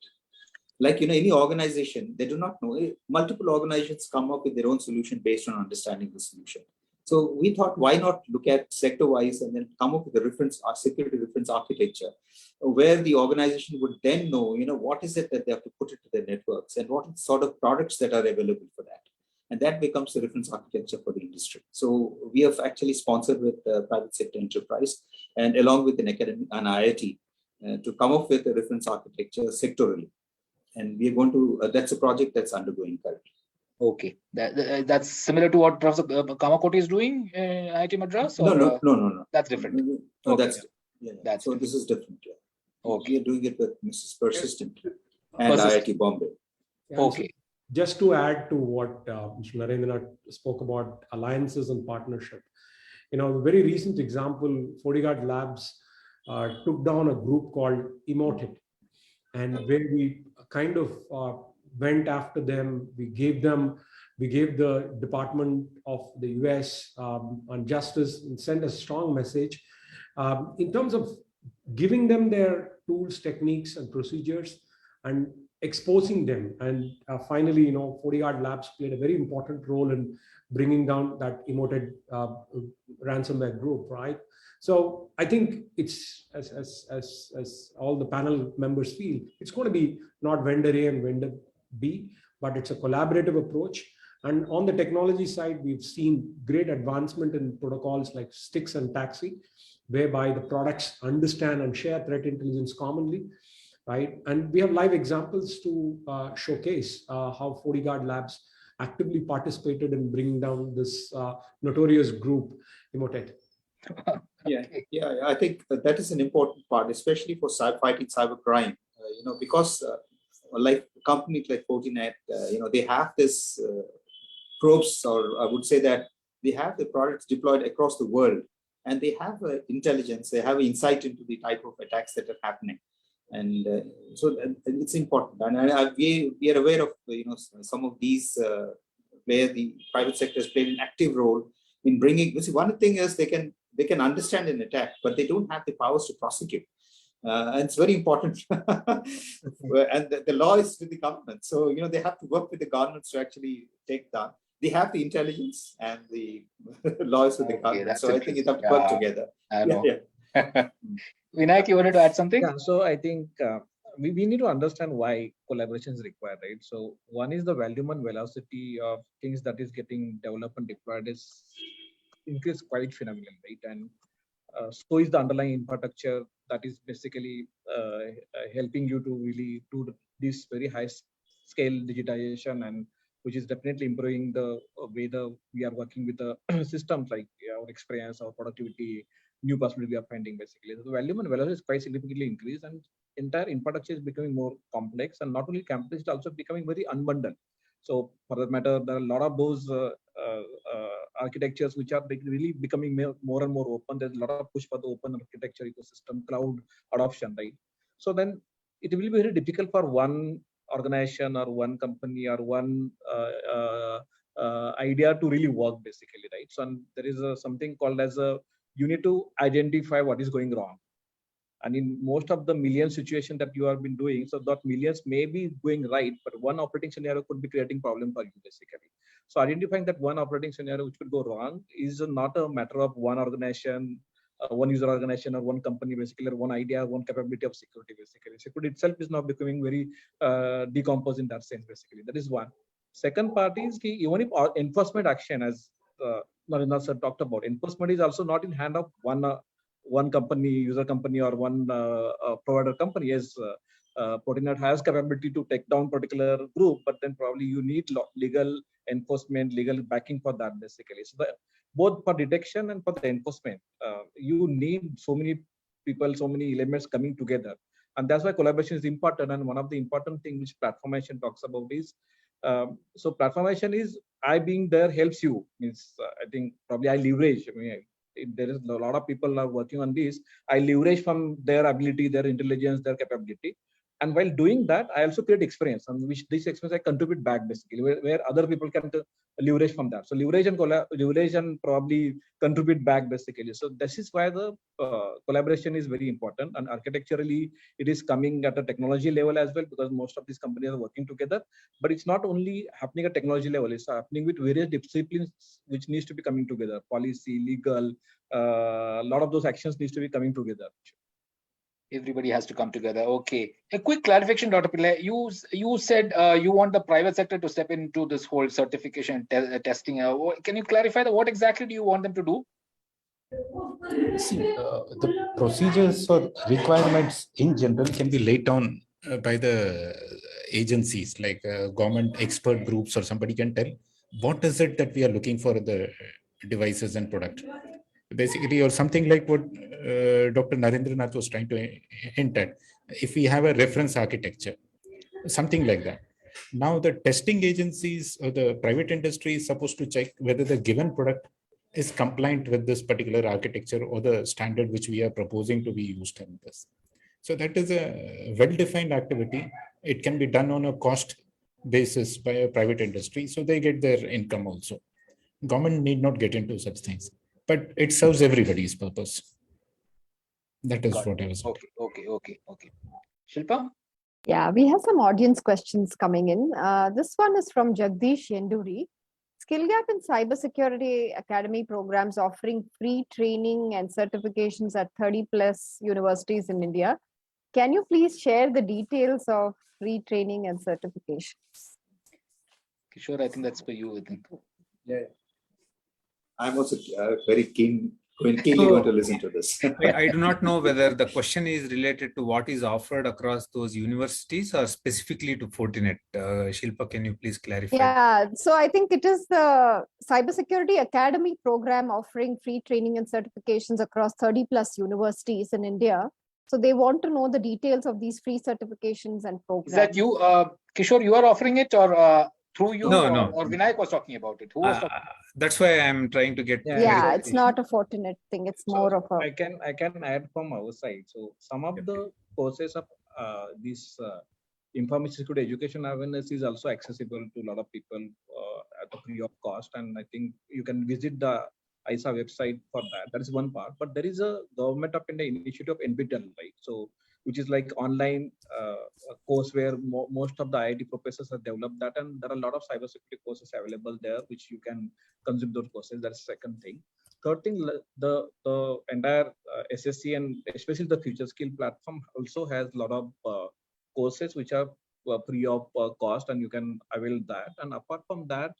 Like, any organization, they do not know. Multiple organizations come up with their own solution based on understanding the solution. So we thought, why not look at sector-wise and then come up with a security reference architecture, where the organization would then know, what is it that they have to put into their networks and what sort of products that are available for that. And that becomes the reference architecture for the industry. So we have actually sponsored with private sector enterprise and along with an academy and IIT to come up with a reference architecture sectorally. And we are going to, that's a project that's undergoing currently. Okay, that's similar to what Professor Kamakoti is doing in IIT Madras? Or, no. That's different. No, okay. That's so different. This is different. Yeah. Okay. We are doing it with Mrs. Persistent and IIT Bombay. Yeah, okay. So just to add to what Mr. Narendra spoke about alliances and partnership, a very recent example, FortiGuard Labs took down a group called Eminent, and where we kind of went after them. We gave the Department of the US on justice and sent a strong message in terms of giving them their tools, techniques, and procedures, and exposing them. And finally, FortiGuard Labs played a very important role in bringing down that emoted ransomware group, right? So I think it's, as all the panel members feel, it's going to be not vendor A and vendor B, but it's a collaborative approach. And on the technology side, we've seen great advancement in protocols like STIX and TAXI, whereby the products understand and share threat intelligence commonly, right? And we have live examples to showcase how FortiGuard Labs actively participated in bringing down this notorious group, Emotet. Yeah, I think that is an important part, especially for fighting cybercrime. Because like companies like Fortinet, they have this probes, or I would say that they have the products deployed across the world, and they have intelligence, they have insight into the type of attacks that are happening. And so it's important. And we are aware of some of these where the private sector has played an active role in bringing. One thing is they can understand an attack, but they don't have the powers to prosecute. And it's very important. And the law is with the government, so they have to work with the governments to actually take down. They have the intelligence and the law is with the government. So I think you have to work together. I know. Vinayak, you wanted to add something? Yeah, so I think we need to understand why collaboration is required, right? So one is the volume and velocity of things that is getting developed and deployed is increased quite phenomenal, right? And so is the underlying infrastructure that is basically helping you to really do this very high scale digitization, and which is definitely improving the way we are working with the systems, like our experience, our productivity, new possibility we are finding basically. So the volume and velocity is quite significantly increased, and entire infrastructure is becoming more complex, and not only complex, it's also becoming very unbundled. So for that matter, there are a lot of those architectures which are really becoming more and more open. There's a lot of push for the open architecture ecosystem, cloud adoption, right? So then it will be very difficult for one organization or one company or one idea to really work basically, right? So and there is something called as you need to identify what is going wrong. And in most of the million situations that you have been doing, so that millions may be going right, but one operating scenario could be creating problem for you basically. So identifying that one operating scenario which could go wrong is not a matter of one organization, one user organization, or one company basically, or one idea, one capability of security basically. Security itself is now becoming very decomposed in that sense basically. That is one. Second part is even if enforcement action, as Narendra sir talked about, enforcement is also not in hand of one company, user company, or one provider company. Yes, Fortinet has capability to take down particular group, but then probably you need legal enforcement, legal backing for that basically. So both for detection and for the enforcement, you need so many people, so many elements coming together, and that's why collaboration is important. And one of the important things which platformation talks about is so platformation is I being there helps you. Means I think probably I leverage. I mean, if there is a lot of people are working on this, I leverage from their ability, their intelligence, their capability. And while doing that, I also create experience, on which this experience I contribute back basically, where other people can leverage from that. So leverage and probably contribute back basically. So this is why the collaboration is very important, and architecturally it is coming at a technology level as well, because most of these companies are working together. But it's not only happening at technology level; it's happening with various disciplines which needs to be coming together. Policy, legal, a lot of those actions needs to be coming together. Everybody has to come together. Okay. A quick clarification, Dr. Pillai. You said you want the private sector to step into this whole certification testing. Can you clarify what exactly do you want them to do? See, the procedures or requirements in general can be laid down by the agencies, like government expert groups, or somebody can tell what is it that we are looking for the devices and product. Basically, or something like what Dr. Narendra Nath was trying to hint at. If we have a reference architecture, something like that. Now the testing agencies or the private industry is supposed to check whether the given product is compliant with this particular architecture or the standard which we are proposing to be used in this. So that is a well-defined activity. It can be done on a cost basis by a private industry, so they get their income also. Government need not get into such things, but it serves everybody's purpose. That is what I was saying. Okay. Shilpa? Yeah, we have some audience questions coming in. This one is from Jagdish Yenduri. Skill Gap in Cybersecurity Academy programs offering free training and certifications at 30 plus universities in India. Can you please share the details of free training and certifications? Kishore, I think that's for you, I think. Yeah. I'm also very keenly going to listen to this. I do not know whether the question is related to what is offered across those universities or specifically to Fortinet. Shilpa, can you please clarify? Yeah, so I think it is the Cybersecurity Academy Program offering free training and certifications across 30 plus universities in India. So they want to know the details of these free certifications and programs. Is that you, Kishore, you are offering it, or through you, No. or Vinayak was talking about it? Who was talking? That's why I'm trying to get. Yeah, it's not a Fortinet thing. It's more of a. I can add from our side. So some of the courses of this information security education awareness is also accessible to a lot of people at a free of cost, and I think you can visit the ISA website for that. That is one part. But there is a Government of India initiative of NPTEL, right? So which is like online course where most of the IIT professors have developed that, and there are a lot of cybersecurity courses available there, which you can consume those courses. That's the second thing. Third thing, the entire SSC and especially the Future Skill platform also has a lot of courses which are free of cost, and you can avail that. And apart from that,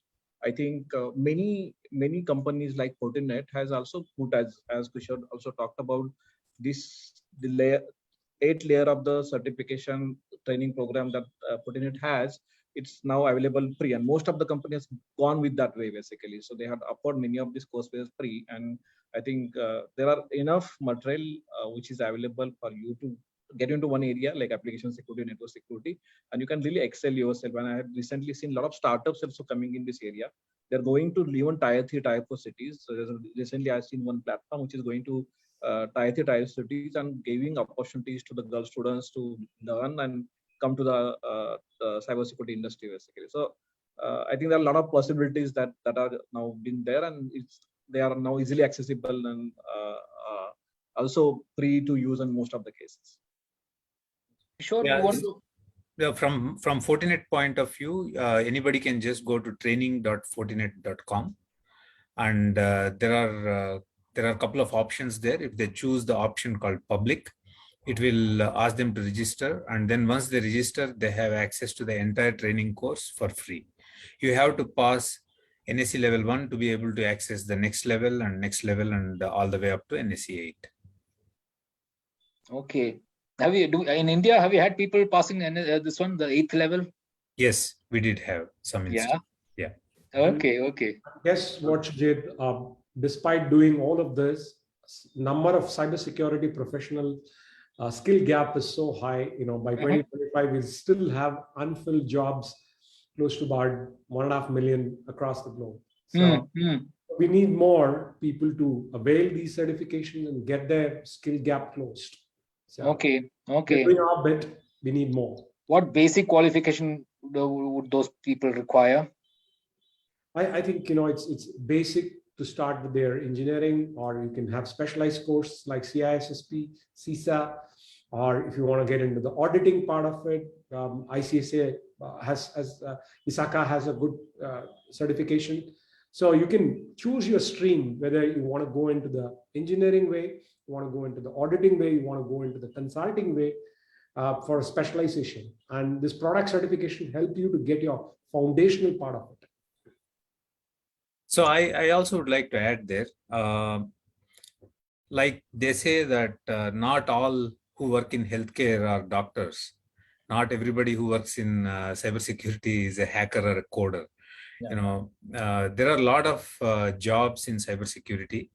I think many companies like Fortinet has also put, as Kishore also talked about, the layer 8 layer of the certification training program that Fortinet has. It's now available free, and most of the companies gone with that way basically. So they have offered many of these courses free, and I think there are enough material which is available for you to get into one area like application security, network security, and you can really excel yourself. And I have recently seen a lot of startups also coming in this area. They're going to even tier 3, tier 4 cities. So recently I've seen one platform which is going to tier 3, tier cities and giving opportunities to the girl students to learn and come to the cybersecurity industry basically. So I think there are a lot of possibilities that are now been there, and they are now easily accessible and also free to use in most of the cases. Sure. From Fortinet point of view, anybody can just go to training.fortinet.com, and there are a couple of options there. If they choose the option called public, it will ask them to register, and then once they register, they have access to the entire training course for free. You have to pass NSE level 1 to be able to access the next level and all the way up to NSE 8. Okay. In India, have you had people passing this one, the 8th level? Yes, we did have some instances. Yeah. Okay. Guess what, Sujit? Despite doing all of this, number of cybersecurity professional skill gap is so high. By 2025, we still have unfilled jobs close to about 1.5 million across the globe. So we need more people to avail these certifications and get their skill gap closed. So okay. Doing our bit, we need more. What basic qualification would those people require? I think it's basic to start with their engineering, or you can have specialized courses like CISSP, CISA, or if you want to get into the auditing part of it, ICSA ISACA has a good certification. So you can choose your stream, whether you want to go into the engineering way, you want to go into the auditing way, you want to go into the consulting way for specialization. And this product certification help you to get your foundational part of it. So I also would like to add there, like they say that not all who work in healthcare are doctors. Not everybody who works in cybersecurity is a hacker or a coder. Yeah. There are a lot of jobs in cybersecurity.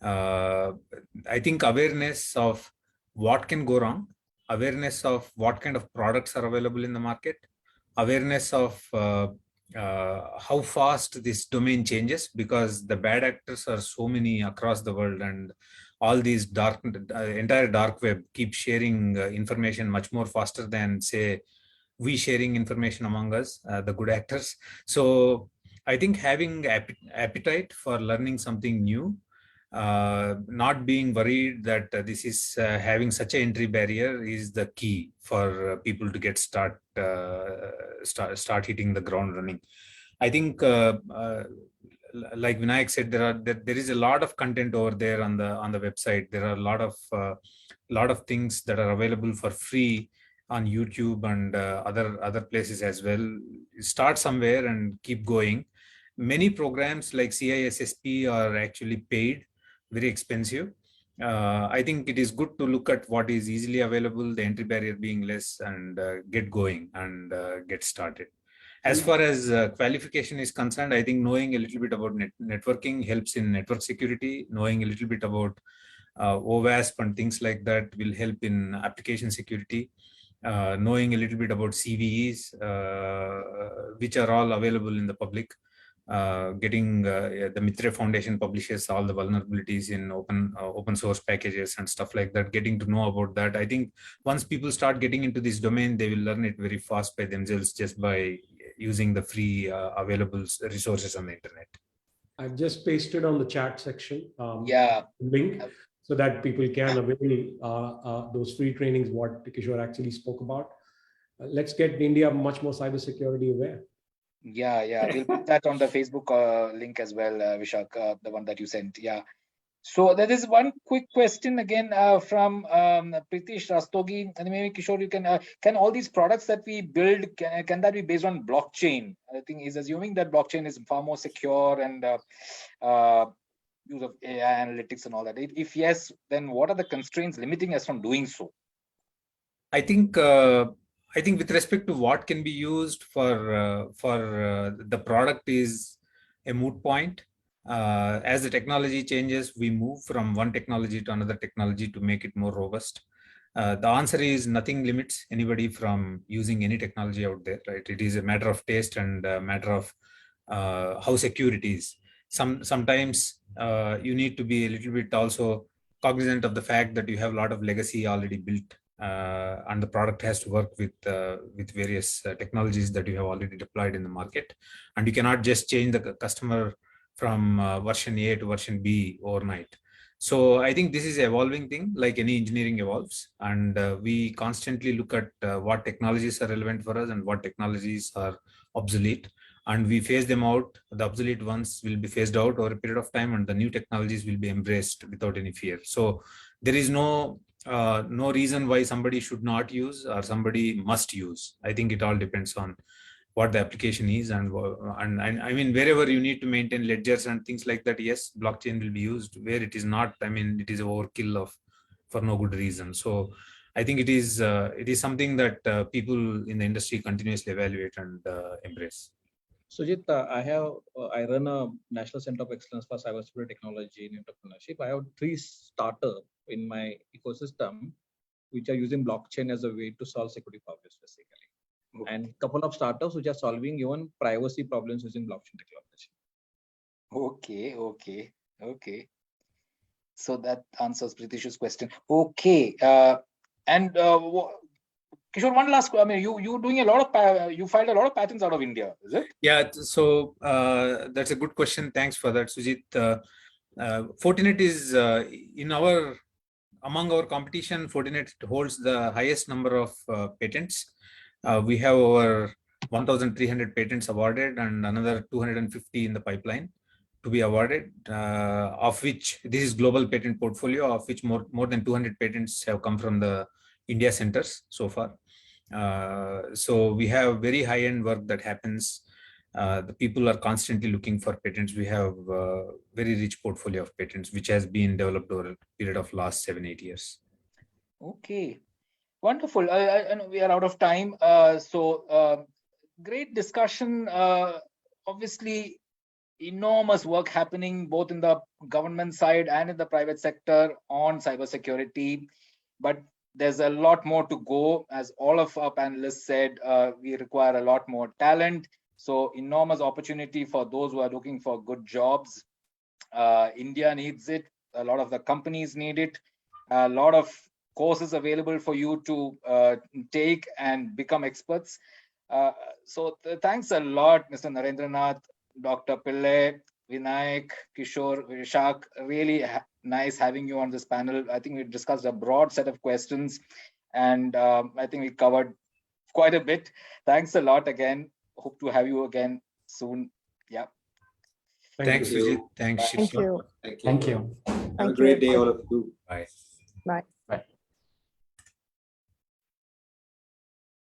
I think awareness of what can go wrong, awareness of what kind of products are available in the market, awareness of how fast this domain changes, because the bad actors are so many across the world, and all these entire dark web keep sharing information much more faster than, say, we sharing information among us, the good actors. So I think having appetite for learning something new, not being worried that this is having such an entry barrier is the key for people to get start hitting the ground running. I think like Vinayak said, there is a lot of content over there on the website. There are a lot of things that are available for free on YouTube and other places as well. Start somewhere and keep going. Many programs like CISSP are actually paid, very expensive. I think it is good to look at what is easily available, the entry barrier being less, and get going and get started. As far as qualification is concerned, I think knowing a little bit about networking helps in network security. Knowing a little bit about OWASP and things like that will help in application security. knowing a little bit about CVEs, which are all available in the public. Getting the Mitre Foundation publishes all the vulnerabilities in open source packages and stuff like that. Getting to know about that, I think once people start getting into this domain, they will learn it very fast by themselves just by using the free available resources on the internet. I've just pasted on the chat section link so that people can avail those free trainings what Kishore actually spoke about. Let's get India much more cybersecurity aware. Yeah. We'll put that on the Facebook link as well, Vishak, the one that you sent. Yeah. So there is one quick question again from Pritish Rastogi, and maybe Kishore, you can all these products that we build, can that be based on blockchain? I think he's assuming that blockchain is far more secure and use of AI analytics and all that. If yes, then what are the constraints limiting us from doing so? I think with respect to what can be used for the product is a moot point. As the technology changes, we move from one technology to another technology to make it more robust. The answer is nothing limits anybody from using any technology out there, right? It is a matter of taste and a matter of how secure it is. Sometimes you need to be a little bit also cognizant of the fact that you have a lot of legacy already built. And the product has to work with various technologies that you have already deployed in the market, and you cannot just change the customer from version A to version B overnight. So I think this is an evolving thing, like any engineering evolves, and we constantly look at what technologies are relevant for us and what technologies are obsolete, and we phase them out. The obsolete ones will be phased out over a period of time, and the new technologies will be embraced without any fear. So there is no reason why somebody should not use or somebody must use. I think it all depends on what the application is, and I mean, wherever you need to maintain ledgers and things like that, yes, blockchain will be used. Where it is not, I mean, it is overkill for no good reason. So I think it is something that people in the industry continuously evaluate and embrace. Sujit, I run a National Center of Excellence for Cybersecurity Technology and Entrepreneurship. I have 3 startups in my ecosystem which are using blockchain as a way to solve security problems, basically. Okay. And a couple of startups which are solving even privacy problems using blockchain technology. Okay. So that answers Pritish's question. Okay. And Kishore, one last. I mean, you doing a lot of you filed a lot of patents out of India, is it? Yeah. So that's a good question. Thanks for that, Sujit. Fortinet is among our competition. Fortinet holds the highest number of patents. We have over 1,300 patents awarded and another 250 in the pipeline to be awarded. Of which this is global patent portfolio, of which more than 200 patents have come from the India centers so far. So we have very high-end work that happens. The people are constantly looking for patents. We have a very rich portfolio of patents, which has been developed over a period of last 7-8 years. Okay, wonderful. I know we are out of time. Great discussion. Obviously, enormous work happening both in the government side and in the private sector on cybersecurity. But there's a lot more to go. As all of our panelists said, we require a lot more talent. So enormous opportunity for those who are looking for good jobs. India needs it. A lot of the companies need it. A lot of courses available for you to take and become experts. So thanks a lot, Mr. Narendra, Nath, Dr. Pillai, Vinayak, Kishore, Vishak. Really nice having you on this panel. I think we discussed a broad set of questions, and I think we covered quite a bit. Thanks a lot again. Hope to have you again soon. Yeah. Thanks, Sujit. Thanks, Thank you. Thank you. Have a great day, all of you. Bye. Bye.